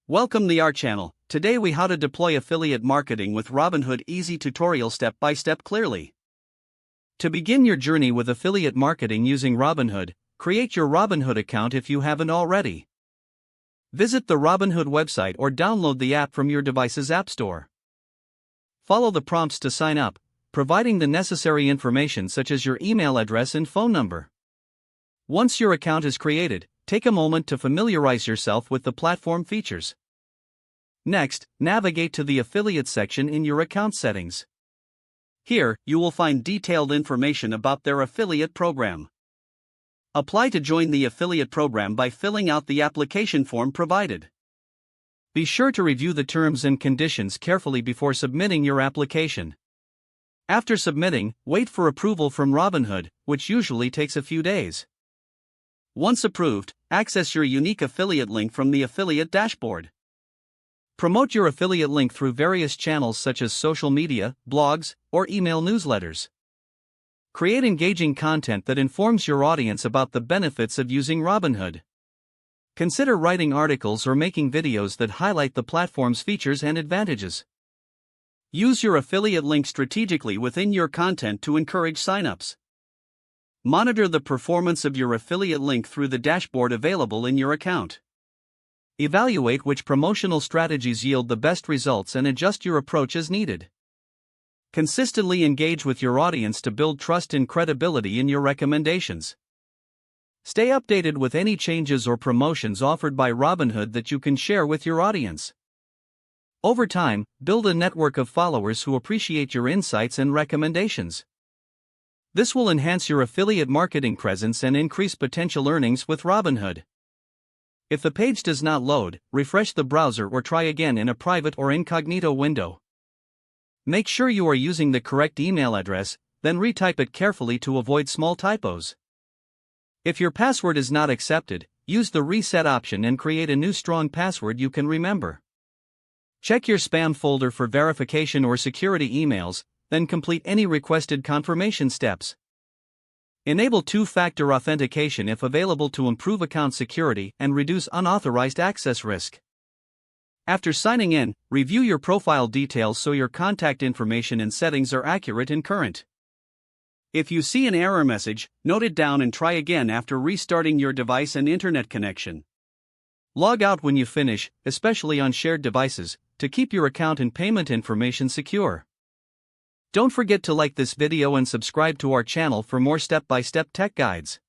Welcome to our channel. Today we how to deploy affiliate marketing with Robinhood easy tutorial step by step clearly. To begin your journey with affiliate marketing using Robinhood, create your Robinhood account if you haven't already. Visit the Robinhood website or download the app from your device's app store. Follow the prompts to sign up, providing the necessary information such as your email address and phone number. Once your account is created, take a moment to familiarize yourself with the platform features. Next, navigate to the affiliate section in your account settings. Here, you will find detailed information about their affiliate program. Apply to join the affiliate program by filling out the application form provided. Be sure to review the terms and conditions carefully before submitting your application. After submitting, wait for approval from Robinhood, which usually takes a few days. Once approved, access your unique affiliate link from the affiliate dashboard. Promote your affiliate link through various channels such as social media, blogs, or email newsletters. Create engaging content that informs your audience about the benefits of using Robinhood. Consider writing articles or making videos that highlight the platform's features and advantages. Use your affiliate link strategically within your content to encourage signups. Monitor the performance of your affiliate link through the dashboard available in your account. Evaluate which promotional strategies yield the best results and adjust your approach as needed. Consistently engage with your audience to build trust and credibility in your recommendations. Stay updated with any changes or promotions offered by Robinhood that you can share with your audience. Over time, build a network of followers who appreciate your insights and recommendations. This will enhance your affiliate marketing presence and increase potential earnings with Robinhood. If the page does not load, refresh the browser or try again in a private or incognito window. Make sure you are using the correct email address, then retype it carefully to avoid small typos. If your password is not accepted, use the reset option and create a new strong password you can remember. Check your spam folder for verification or security emails, then complete any requested confirmation steps. Enable two-factor authentication if available to improve account security and reduce unauthorized access risk. After signing in, review your profile details so your contact information and settings are accurate and current. If you see an error message, note it down and try again after restarting your device and internet connection. Log out when you finish, especially on shared devices, to keep your account and payment information secure. Don't forget to like this video and subscribe to our channel for more step-by-step tech guides.